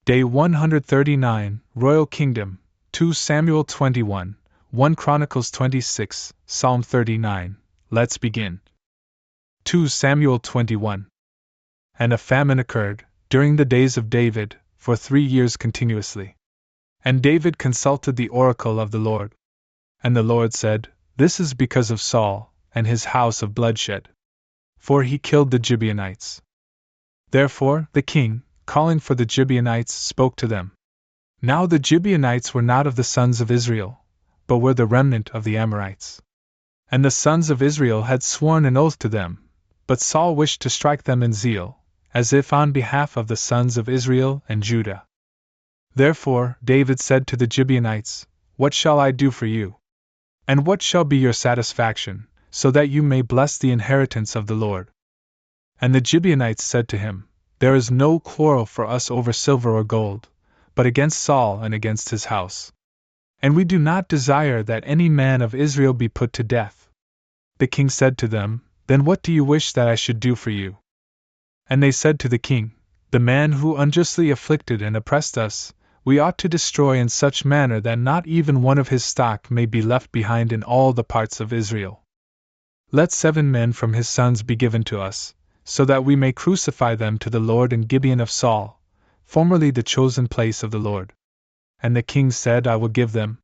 Day 139, Royal Kingdom, 2 Samuel 21, 1 Chronicles 26, Psalm 39. Let's begin. 2 Samuel 21. And a famine occurred, during the days of David, for 3 years continuously. And David consulted the oracle of the Lord. And the Lord said, This is because of Saul, and his house of bloodshed. For he killed the Gibeonites. Therefore the king, calling for the Gibeonites, spoke to them. Now the Gibeonites were not of the sons of Israel, but were the remnant of the Amorites. And the sons of Israel had sworn an oath to them, but Saul wished to strike them in zeal, as if on behalf of the sons of Israel and Judah. Therefore David said to the Gibeonites, What shall I do for you? And what shall be your satisfaction, so that you may bless the inheritance of the Lord? And the Gibeonites said to him, There is no quarrel for us over silver or gold, but against Saul and against his house. And we do not desire that any man of Israel be put to death. The king said to them, Then what do you wish that I should do for you? And they said to the king, The man who unjustly afflicted and oppressed us, we ought to destroy in such manner that not even one of his stock may be left behind in all the parts of Israel. Let 7 men from his sons be given to us, so that we may crucify them to the Lord in Gibeon of Saul, formerly the chosen place of the Lord. And the king said, I will give them.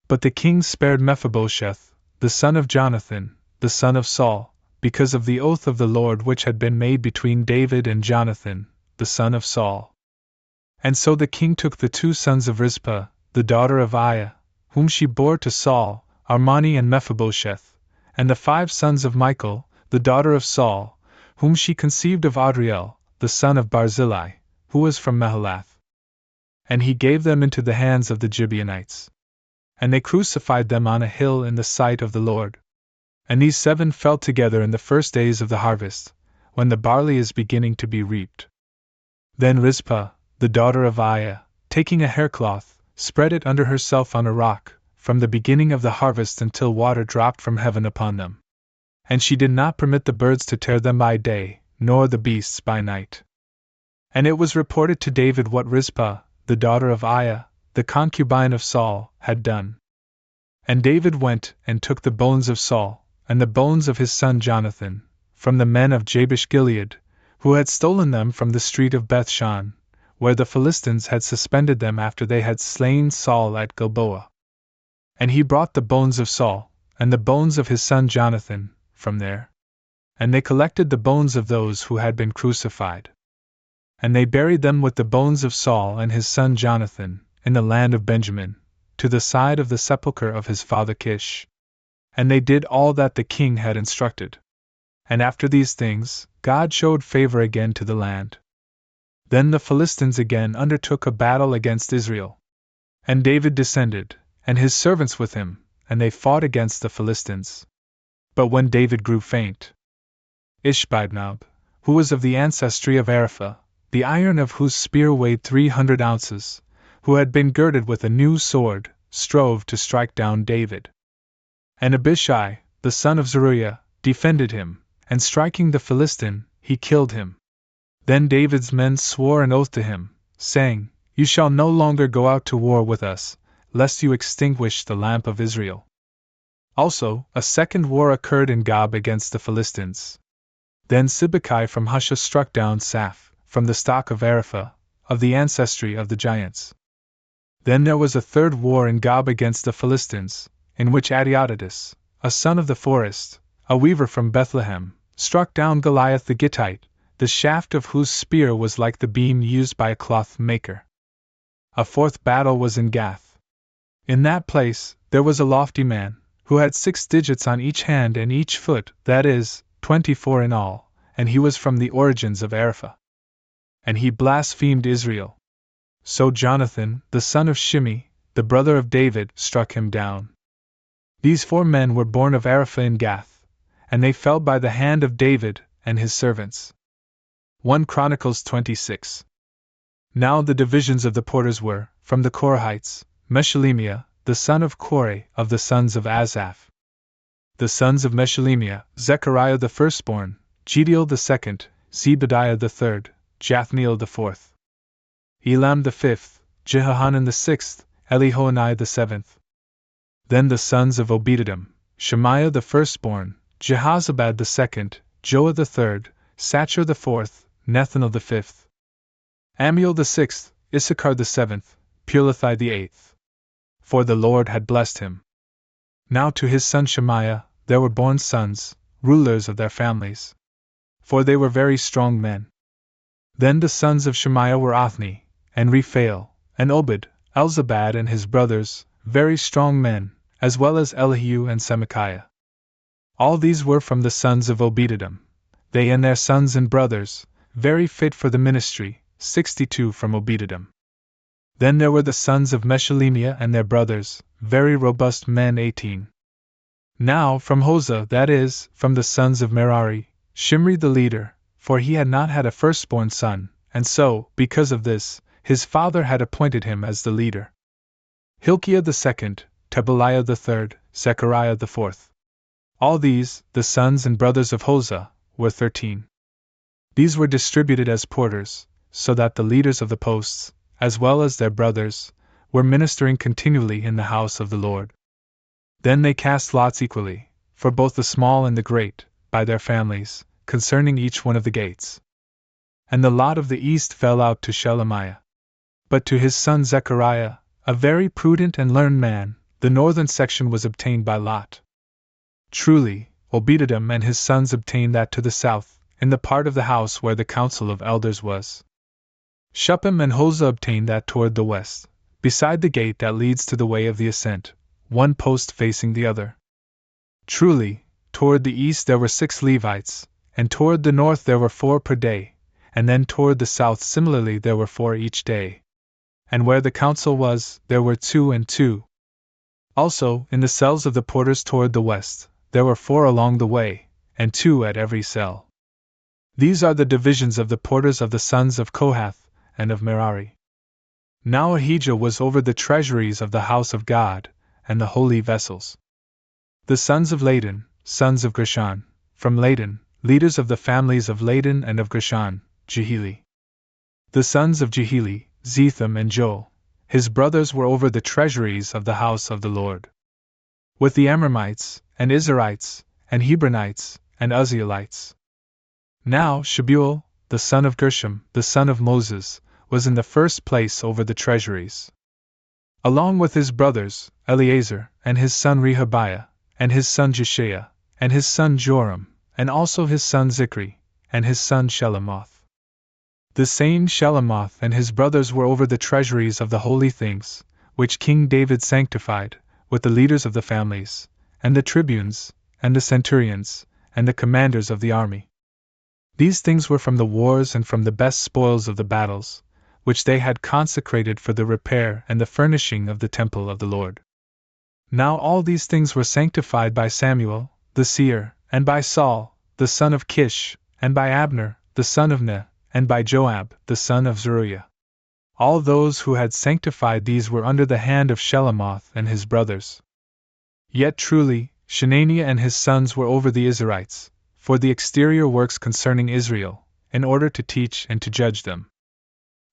But the king spared Mephibosheth, the son of Jonathan, the son of Saul, because of the oath of the Lord which had been made between David and Jonathan, the son of Saul. And so the king took the 2 sons of Rizpah, the daughter of Aiah, whom she bore to Saul, Armani and Mephibosheth, and the 5 sons of Michal, the daughter of Saul, whom she conceived of Adriel, the son of Barzillai, who was from Mahalath. And he gave them into the hands of the Gibeonites. And they crucified them on a hill in the sight of the Lord. And these 7 fell together in the first days of the harvest, when the barley is beginning to be reaped. Then Rizpah, the daughter of Aiah, taking a haircloth, spread it under herself on a rock, from the beginning of the harvest until water dropped from heaven upon them. And she did not permit the birds to tear them by day, nor the beasts by night. And it was reported to David what Rizpah, the daughter of Aiah, the concubine of Saul, had done. And David went and took the bones of Saul, and the bones of his son Jonathan, from the men of Jabesh-Gilead, who had stolen them from the street of Beth-shan, where the Philistines had suspended them after they had slain Saul at Gilboa. And he brought the bones of Saul, and the bones of his son Jonathan, from there. And they collected the bones of those who had been crucified. And they buried them with the bones of Saul and his son Jonathan, in the land of Benjamin, to the side of the sepulchre of his father Kish. And they did all that the king had instructed. And after these things, God showed favor again to the land. Then the Philistines again undertook a battle against Israel. And David descended, and his servants with him, and they fought against the Philistines. But when David grew faint, Ishbi-benob, who was of the ancestry of Arapha, the iron of whose spear weighed 300 ounces, who had been girded with a new sword, strove to strike down David. And Abishai, the son of Zeruiah, defended him, and striking the Philistine, he killed him. Then David's men swore an oath to him, saying, You shall no longer go out to war with us, lest you extinguish the lamp of Israel. Also, a second war occurred in Gob against the Philistines. Then Sibbecai from Husha struck down Saph, from the stock of Arapha, of the ancestry of the giants. Then there was a third war in Gob against the Philistines, in which Adiodatus, a son of the forest, a weaver from Bethlehem, struck down Goliath the Gittite, the shaft of whose spear was like the beam used by a cloth maker. A fourth battle was in Gath. In that place, there was a lofty man, who had 6 digits on each hand and each foot, that is, 24 in all, and he was from the origins of Arapha. And he blasphemed Israel. So Jonathan, the son of Shimei, the brother of David, struck him down. These 4 men were born of Arapha in Gath, and they fell by the hand of David and his servants. 1 Chronicles 26. Now the divisions of the porters were, from the Korahites, Meshelemiah, the son of Kore, of the sons of Asaph. The sons of Meshelemiah, Zechariah the firstborn, Jediel the second, Zebediah the third, Jathniel the fourth. Elam the fifth, Jehohanan the sixth, Elihoenai the seventh. Then the sons of Obededom, Shemaiah the firstborn, Jehozabad the second, Joah the third, Sachar the fourth, Nethanel the fifth, Amiel the sixth, Issachar the seventh, Pulathai the eighth. For the Lord had blessed him. Now to his son Shemaiah there were born sons, rulers of their families. For they were very strong men. Then the sons of Shemaiah were Othni, and Rephael, and Obed, Elzabad and his brothers, very strong men, as well as Elihu and Semachiah. All these were from the sons of Obededom, they and their sons and brothers, very fit for the ministry, 62 from Obededom. Then there were the sons of Meshelemiah and their brothers, very robust men, 18. Now from Hosah, that is, from the sons of Merari, Shimri the leader, for he had not had a firstborn son, and so, because of this, his father had appointed him as the leader. Hilkiah the second, Tebaliah the third, Zechariah the fourth. All these, the sons and brothers of Hosah, were 13. These were distributed as porters, so that the leaders of the posts, as well as their brothers, were ministering continually in the house of the Lord. Then they cast lots equally, for both the small and the great, by their families, concerning each one of the gates. And the lot of the east fell out to Shelemiah. But to his son Zechariah, a very prudent and learned man, the northern section was obtained by lot. Truly, Obededom and his sons obtained that to the south, in the part of the house where the council of elders was. Shuppim and Hosah obtained that toward the west, beside the gate that leads to the way of the ascent, one post facing the other. Truly, toward the east there were 6 Levites, and toward the north there were 4 per day, and then toward the south similarly there were 4 each day. And where the council was, there were 2 and 2. Also, in the cells of the porters toward the west, there were 4 along the way, and 2 at every cell. These are the divisions of the porters of the sons of Kohath and of Merari. Now Ahijah was over the treasuries of the house of God, and the holy vessels. The sons of Ladan, sons of Gershon, from Ladan, leaders of the families of Ladan and of Gershon, Jehili. The sons of Jehili, Zetham and Joel, his brothers were over the treasuries of the house of the Lord. With the Amramites, and Izharites, and Hebronites, and Uzzielites. Now Shebuel, the son of Gershom, the son of Moses, was in the first place over the treasuries. Along with his brothers, Eleazar, and his son Rehabiah, and his son Jeshaiah, and his son Joram, and also his son Zichri, and his son Shelomoth. The same Shelomoth and his brothers were over the treasuries of the holy things, which King David sanctified, with the leaders of the families, and the tribunes, and the centurions, and the commanders of the army. These things were from the wars and from the best spoils of the battles, which they had consecrated for the repair and the furnishing of the temple of the Lord. Now all these things were sanctified by Samuel, the seer, and by Saul, the son of Kish, and by Abner, the son of Ner, and by Joab, the son of Zeruiah. All those who had sanctified these were under the hand of Shelomoth and his brothers. Yet truly, Shenaniah and his sons were over the Israelites, for the exterior works concerning Israel, in order to teach and to judge them.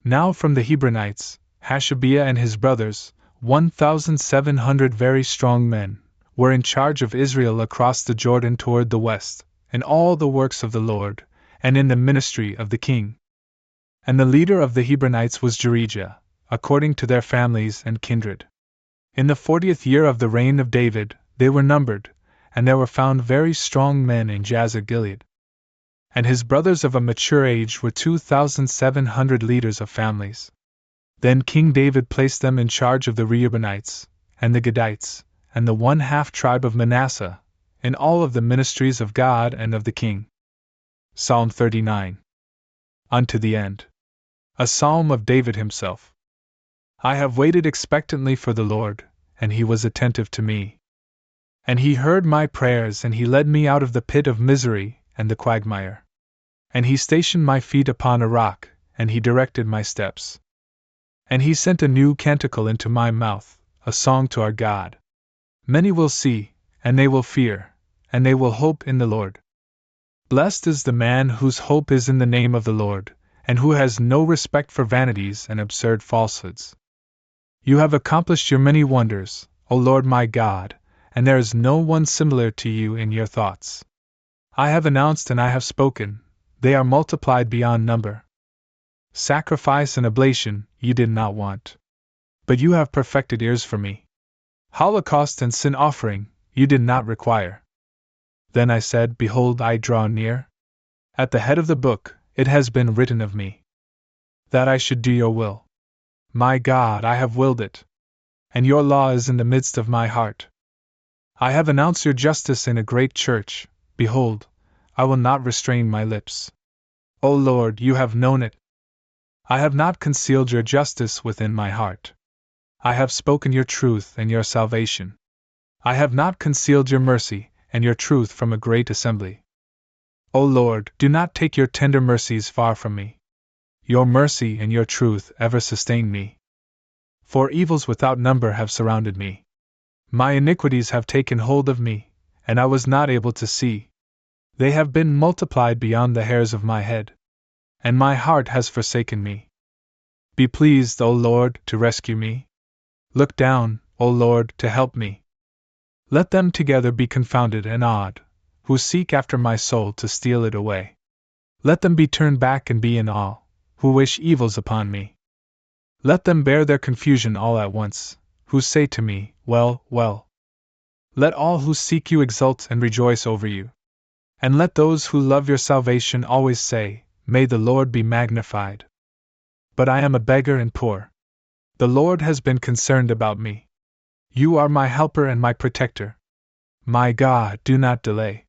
Now from the Hebronites, Hashabiah and his brothers, 1,700 very strong men, were in charge of Israel across the Jordan toward the west, in all the works of the Lord, and in the ministry of the king. And the leader of the Hebronites was Jerijah, according to their families and kindred. In the 40th year of the reign of David, they were numbered, and there were found very strong men in Jazer-Gilead. And his brothers of a mature age were 2,700 leaders of families. Then King David placed them in charge of the Reubenites, and the Gadites, and the 1/2 tribe of Manasseh, in all of the ministries of God and of the king. Psalm 39. Unto the end. A psalm of David himself. I have waited expectantly for the Lord, and he was attentive to me. And he heard my prayers, and he led me out of the pit of misery and the quagmire. And he stationed my feet upon a rock, and he directed my steps. And he sent a new canticle into my mouth, a song to our God. Many will see, and they will fear, and they will hope in the Lord. Blessed is the man whose hope is in the name of the Lord, and who has no respect for vanities and absurd falsehoods. You have accomplished your many wonders, O Lord my God, and there is no one similar to you in your thoughts. I have announced and I have spoken, they are multiplied beyond number. Sacrifice and oblation you did not want, but you have perfected ears for me. Holocaust and sin offering you did not require. Then I said, Behold, I draw near. At the head of the book it has been written of me, that I should do your will. My God, I have willed it, and your law is in the midst of my heart. I have announced your justice in a great church. Behold, I will not restrain my lips. O Lord, you have known it. I have not concealed your justice within my heart. I have spoken your truth and your salvation. I have not concealed your mercy and your truth from a great assembly. O Lord, do not take your tender mercies far from me. Your mercy and your truth ever sustain me. For evils without number have surrounded me. My iniquities have taken hold of me, and I was not able to see. They have been multiplied beyond the hairs of my head, and my heart has forsaken me. Be pleased, O Lord, to rescue me. Look down, O Lord, to help me. Let them together be confounded and awed, who seek after my soul to steal it away. Let them be turned back and be in awe, who wish evils upon me. Let them bear their confusion all at once, who say to me, Well, well. Let all who seek you exult and rejoice over you. And let those who love your salvation always say, May the Lord be magnified. But I am a beggar and poor. The Lord has been concerned about me. You are my helper and my protector. My God, do not delay.